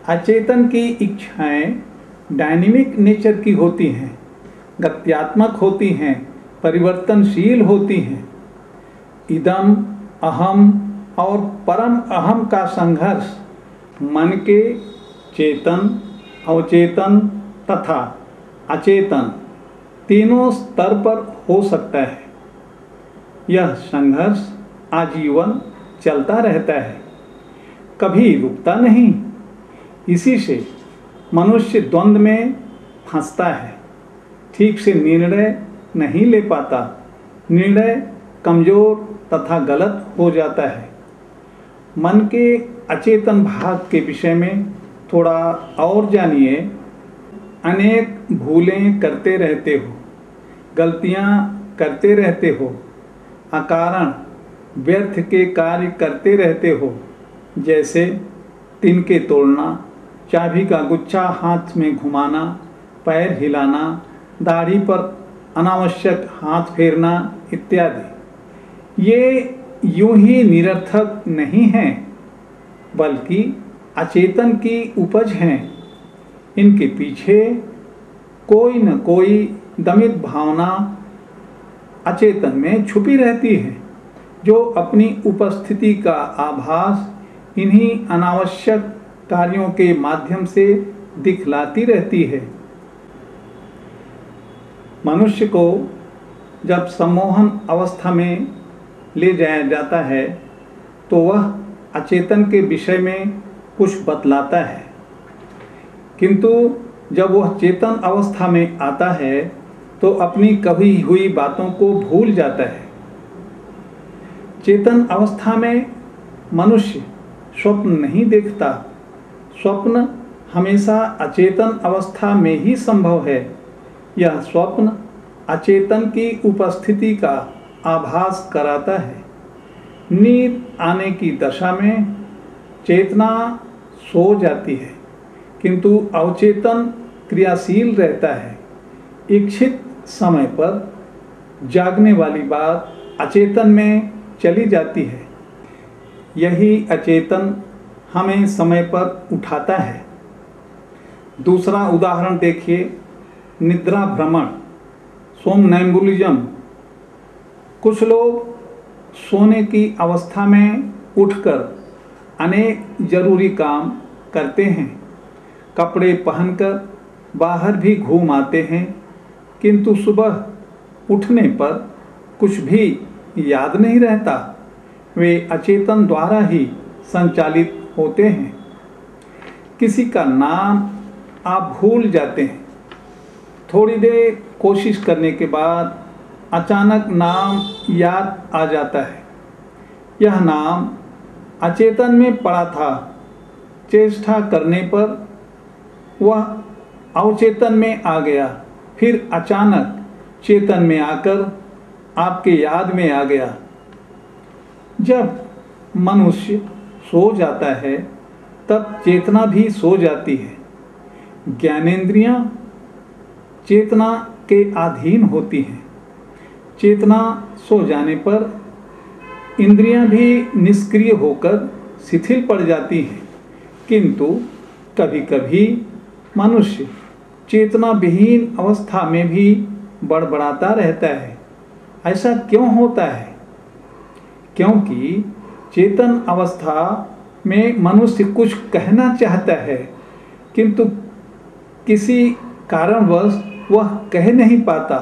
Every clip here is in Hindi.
अचेतन की इच्छाएं डायनेमिक नेचर की होती हैं, गत्यात्मक होती हैं, परिवर्तनशील होती हैं। इदम, अहम और परम अहम का संघर्ष मन के चेतन, अवचेतन तथा अचेतन तीनों स्तर पर हो सकता है। यह संघर्ष आजीवन चलता रहता है, कभी रुकता नहीं। इसी से मनुष्य द्वंद्व में फंसता है, ठीक से निर्णय नहीं ले पाता, निर्णय कमजोर तथा गलत हो जाता है। मन के अचेतन भाग के विषय में थोड़ा और जानिए। अनेक भूलें करते रहते हो, गलतियां करते रहते हो, अकारण व्यर्थ के कार्य करते रहते हो, जैसे तिनके तोड़ना, चाबी का गुच्छा हाथ में घुमाना, पैर हिलाना, दाढ़ी पर अनावश्यक हाथ फेरना इत्यादि। ये यूं ही निरर्थक नहीं हैं, बल्कि अचेतन की उपज हैं। इनके पीछे कोई न कोई दमित भावना अचेतन में छुपी रहती है, जो अपनी उपस्थिति का आभास इन्हीं अनावश्यक कार्यों के माध्यम से दिखलाती रहती है। मनुष्य को जब सम्मोहन अवस्था में ले जाया जाता है तो वह अचेतन के विषय में कुछ बतलाता है, किंतु जब वह चेतन अवस्था में आता है तो अपनी कही हुई बातों को भूल जाता है। चेतन अवस्था में मनुष्य स्वप्न नहीं देखता। स्वप्न हमेशा अचेतन अवस्था में ही संभव है। यह स्वप्न अचेतन की उपस्थिति का आभास कराता है। नींद आने की दशा में चेतना सो जाती है, किंतु अवचेतन क्रियाशील रहता है। इच्छित समय पर जागने वाली बात अचेतन में चली जाती है। यही अचेतन हमें समय पर उठाता है। दूसरा उदाहरण देखिए, निद्रा भ्रमण, सोमनैम्बुलिज्म। कुछ लोग सोने की अवस्था में उठकर अनेक जरूरी काम करते हैं, कपड़े पहनकर बाहर भी घूम आते हैं, किंतु सुबह उठने पर कुछ भी याद नहीं रहता। वे अचेतन द्वारा ही संचालित होते हैं। किसी का नाम आप भूल जाते हैं। थोड़ी देर कोशिश करने के बाद अचानक नाम याद आ जाता है। यह नाम अचेतन में पड़ा था। चेष्टा करने पर वह अवचेतन में आ गया, फिर अचानक चेतन में आकर आपके याद में आ गया। जब मनुष्य सो जाता है तब चेतना भी सो जाती है। ज्ञानेंद्रियां चेतना के अधीन होती हैं। चेतना सो जाने पर इंद्रियां भी निष्क्रिय होकर शिथिल पड़ जाती हैं, किंतु कभी कभी मनुष्य चेतना विहीन अवस्था में भी बड़बड़ाता रहता है। ऐसा क्यों होता है? क्योंकि चेतन अवस्था में मनुष्य कुछ कहना चाहता है, किंतु किसी कारणवश वह कह नहीं पाता।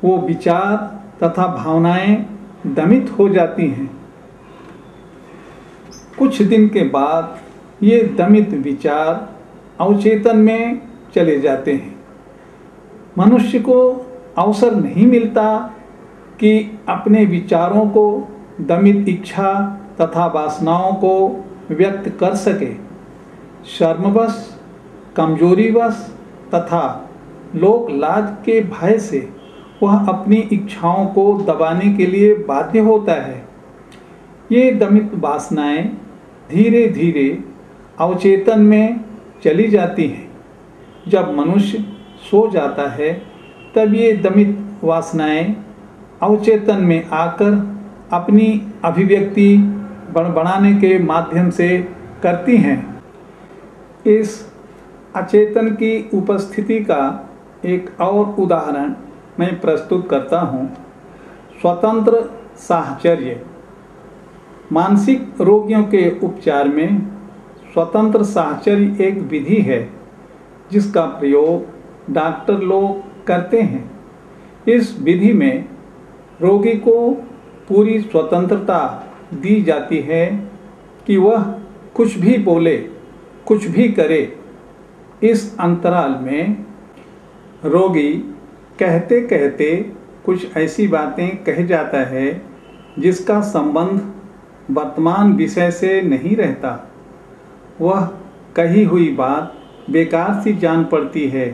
वो विचार तथा भावनाएं दमित हो जाती हैं। कुछ दिन के बाद ये दमित विचार अवचेतन में चले जाते हैं। मनुष्य को अवसर नहीं मिलता कि अपने विचारों को, दमित इच्छा तथा वासनाओं को व्यक्त कर सके। शर्मवश, कमजोरीवश तथा लोक लाज के भय से वह अपनी इच्छाओं को दबाने के लिए बाध्य होता है। ये दमित वासनाएं धीरे धीरे अवचेतन में चली जाती हैं। जब मनुष्य सो जाता है तब ये दमित वासनाएं अवचेतन में आकर अपनी अभिव्यक्ति बड़बड़ाने के माध्यम से करती हैं। इस अचेतन की उपस्थिति का एक और उदाहरण मैं प्रस्तुत करता हूँ। स्वतंत्र साहचर्य। मानसिक रोगियों के उपचार में स्वतंत्र साहचर्य एक विधि है जिसका प्रयोग डॉक्टर लोग करते हैं। इस विधि में रोगी को पूरी स्वतंत्रता दी जाती है कि वह कुछ भी बोले, कुछ भी करे। इस अंतराल में रोगी कहते कहते कुछ ऐसी बातें कह जाता है जिसका संबंध वर्तमान विषय से नहीं रहता। वह कही हुई बात बेकार सी जान पड़ती है,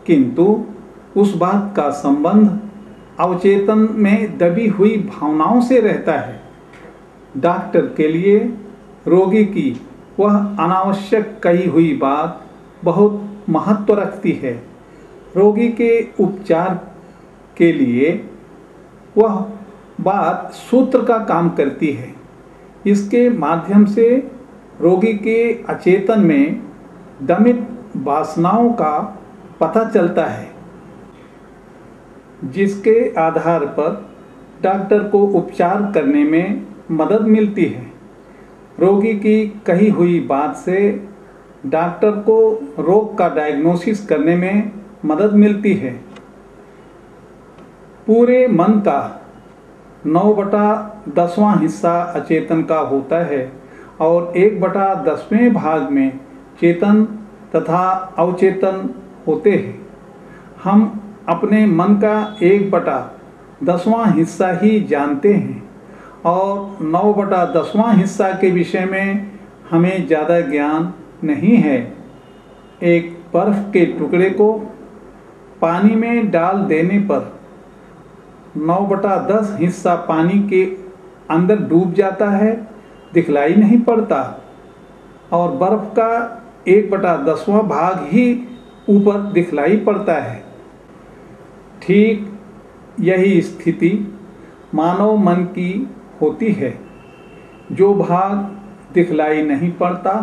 किंतु उस बात का संबंध अवचेतन में दबी हुई भावनाओं से रहता है। डॉक्टर के लिए रोगी की वह अनावश्यक कही हुई बात बहुत महत्व रखती है। रोगी के उपचार के लिए वह बात सूत्र का काम करती है। इसके माध्यम से रोगी के अचेतन में दमित वासनाओं का पता चलता है, जिसके आधार पर डॉक्टर को उपचार करने में मदद मिलती है। रोगी की कही हुई बात से डॉक्टर को रोग का डायग्नोसिस करने में मदद मिलती है। पूरे मन का 9/10वां हिस्सा अचेतन का होता है और 1/10वें भाग में चेतन तथा अवचेतन होते हैं। हम अपने मन का 1/10वां हिस्सा ही जानते हैं और 9/10वां हिस्सा के विषय में हमें ज़्यादा ज्ञान नहीं है। एक बर्फ के टुकड़े को पानी में डाल देने पर 9/10 हिस्सा पानी के अंदर डूब जाता है, दिखलाई नहीं पड़ता, और बर्फ का 1/10वां भाग ही ऊपर दिखलाई पड़ता है। ठीक यही स्थिति मानव मन की होती है। जो भाग दिखलाई नहीं पड़ता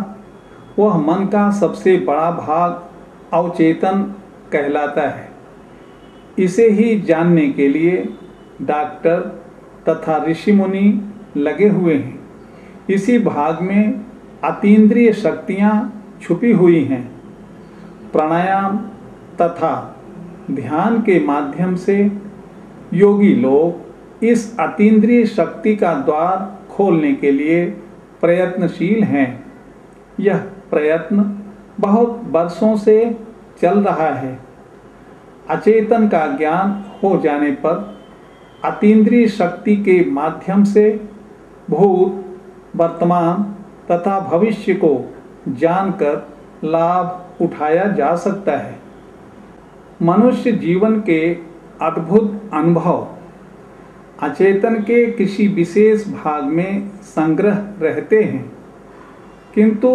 वह मन का सबसे बड़ा भाग अवचेतन कहलाता है। इसे ही जानने के लिए डॉक्टर तथा ऋषि मुनि लगे हुए हैं। इसी भाग में अतीन्द्रिय शक्तियाँ छुपी हुई हैं। प्राणायाम तथा ध्यान के माध्यम से योगी लोग इस अतीन्द्रिय शक्ति का द्वार खोलने के लिए प्रयत्नशील हैं। यह प्रयत्न बहुत वर्षों से चल रहा है। अचेतन का ज्ञान हो जाने पर अतीन्द्रिय शक्ति के माध्यम से भूत, वर्तमान तथा भविष्य को जानकर लाभ उठाया जा सकता है। मनुष्य जीवन के अद्भुत अनुभव अचेतन के किसी विशेष भाग में संग्रह रहते हैं, किंतु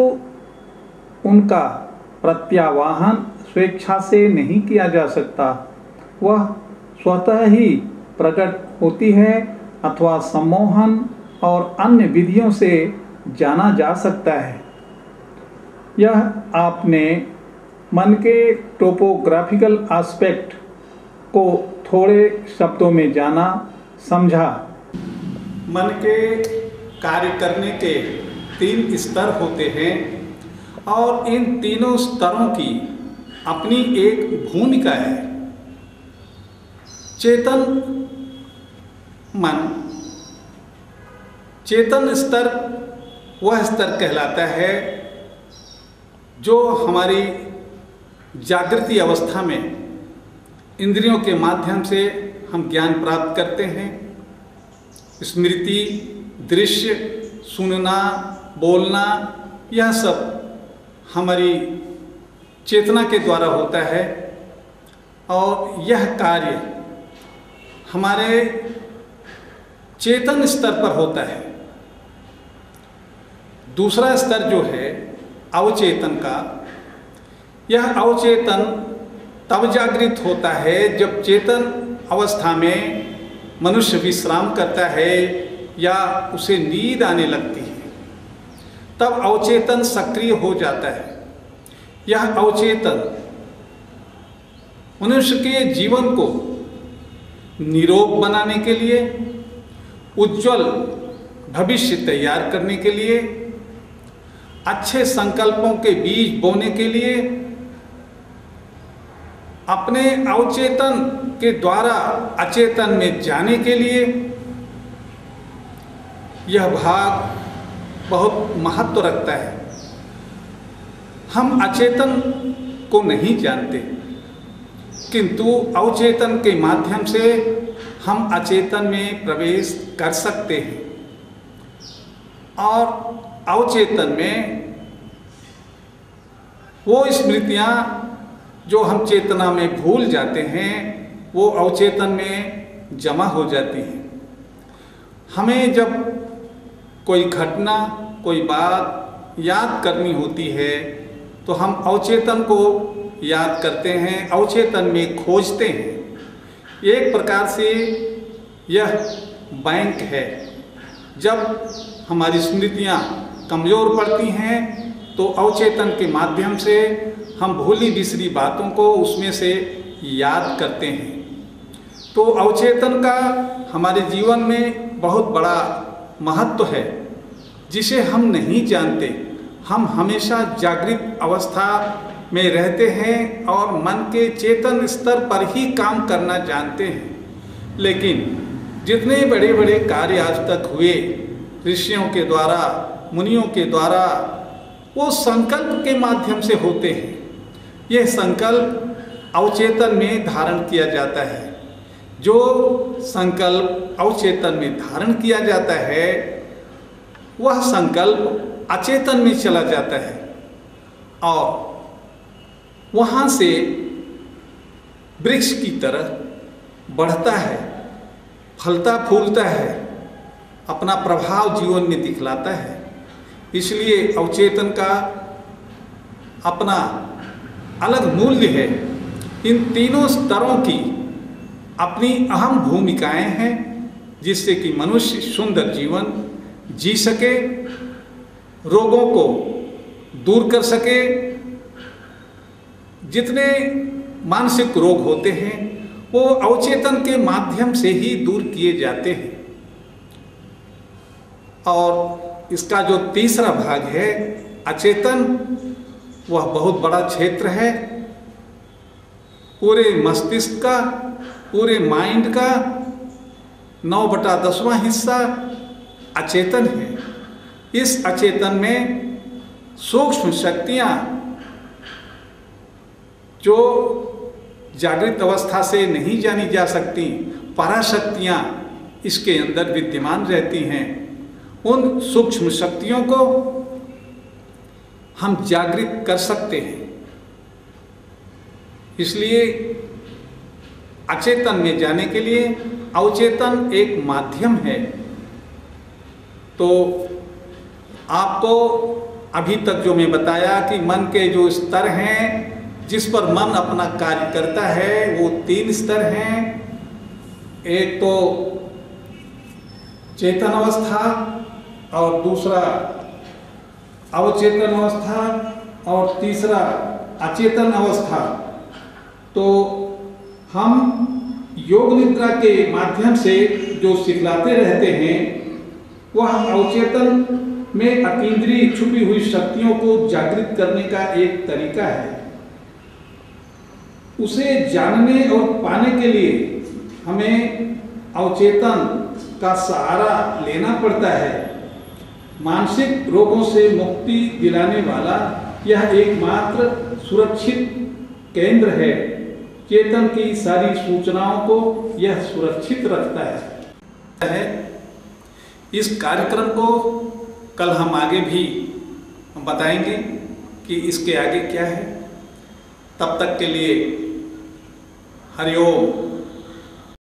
उनका प्रत्यावाहन स्वेच्छा से नहीं किया जा सकता। वह स्वतः ही प्रकट होती है अथवा सम्मोहन और अन्य विधियों से जाना जा सकता है। यह आपने मन के टोपोग्राफिकल एस्पेक्ट को थोड़े शब्दों में जाना, समझा। मन के कार्य करने के 3 स्तर होते हैं और इन तीनों स्तरों की अपनी एक भूमिका है। चेतन मन, चेतन स्तर वह स्तर कहलाता है जो हमारी जागृति अवस्था में इंद्रियों के माध्यम से हम ज्ञान प्राप्त करते हैं। स्मृति, दृश्य, सुनना, बोलना, यह सब हमारी चेतना के द्वारा होता है और यह कार्य हमारे चेतन स्तर पर होता है। दूसरा स्तर जो है अवचेतन का, यह अवचेतन तब जागृत होता है जब चेतन अवस्था में मनुष्य विश्राम करता है या उसे नींद आने लगती है, तब अवचेतन सक्रिय हो जाता है। यह अवचेतन मनुष्य के जीवन को निरोग बनाने के लिए, उज्जवल भविष्य तैयार करने के लिए, अच्छे संकल्पों के बीज बोने के लिए, अपने अवचेतन के द्वारा अचेतन में जाने के लिए यह भाग बहुत महत्व रखता है। हम अचेतन को नहीं जानते, किंतु अवचेतन के माध्यम से हम अचेतन में प्रवेश कर सकते हैं और अवचेतन में वो स्मृतियाँ जो हम चेतना में भूल जाते हैं वो अवचेतन में जमा हो जाती हैं। हमें जब कोई घटना, कोई बात याद करनी होती है तो हम अवचेतन को याद करते हैं, अवचेतन में खोजते हैं। एक प्रकार से यह बैंक है। जब हमारी स्मृतियाँ कमज़ोर पड़ती हैं तो अवचेतन के माध्यम से हम भूली बिसरी बातों को उसमें से याद करते हैं। तो अवचेतन का हमारे जीवन में बहुत बड़ा महत्व है, जिसे हम नहीं जानते। हम हमेशा जागृत अवस्था में रहते हैं और मन के चेतन स्तर पर ही काम करना जानते हैं। लेकिन जितने बड़े बड़े कार्य आज तक हुए ऋषियों के द्वारा, मुनियों के द्वारा, वो संकल्प के माध्यम से होते हैं। यह संकल्प अवचेतन में धारण किया जाता है। जो संकल्प अवचेतन में धारण किया जाता है वह संकल्प अचेतन में चला जाता है और वहाँ से वृक्ष की तरह बढ़ता है, फलता फूलता है, अपना प्रभाव जीवन में दिखलाता है। इसलिए अवचेतन का अपना अलग मूल्य है। इन तीनों स्तरों की अपनी अहम भूमिकाएं हैं, जिससे कि मनुष्य सुंदर जीवन जी सके, रोगों को दूर कर सके। जितने मानसिक रोग होते हैं वो अवचेतन के माध्यम से ही दूर किए जाते हैं। और इसका जो तीसरा भाग है अचेतन, वह बहुत बड़ा क्षेत्र है। पूरे मस्तिष्क का, पूरे माइंड का 9/10वां हिस्सा अचेतन है। इस अचेतन में सूक्ष्म शक्तियाँ जो जागृत अवस्था से नहीं जानी जा सकती, पराशक्तियाँ इसके अंदर विद्यमान रहती हैं। उन सूक्ष्म शक्तियों को हम जागृत कर सकते हैं। इसलिए अचेतन में जाने के लिए अवचेतन एक माध्यम है। तो आपको अभी तक जो मैं बताया कि मन के जो स्तर हैं, जिस पर मन अपना कार्य करता है, वो 3 स्तर हैं। एक तो चेतन अवस्था और दूसरा अवचेतन अवस्था और तीसरा अचेतन अवस्था। तो हम योग निद्रा के माध्यम से जो सिखलाते रहते हैं वह अवचेतन में अतीन्द्रिय छुपी हुई शक्तियों को जागृत करने का एक तरीका है। उसे जानने और पाने के लिए हमें अवचेतन का सहारा लेना पड़ता है। मानसिक रोगों से मुक्ति दिलाने वाला यह एकमात्र सुरक्षित केंद्र है। चेतन की सारी सूचनाओं को यह सुरक्षित रखता है। इस कार्यक्रम को कल हम आगे भी बताएंगे कि इसके आगे क्या है। तब तक के लिए हरिओम।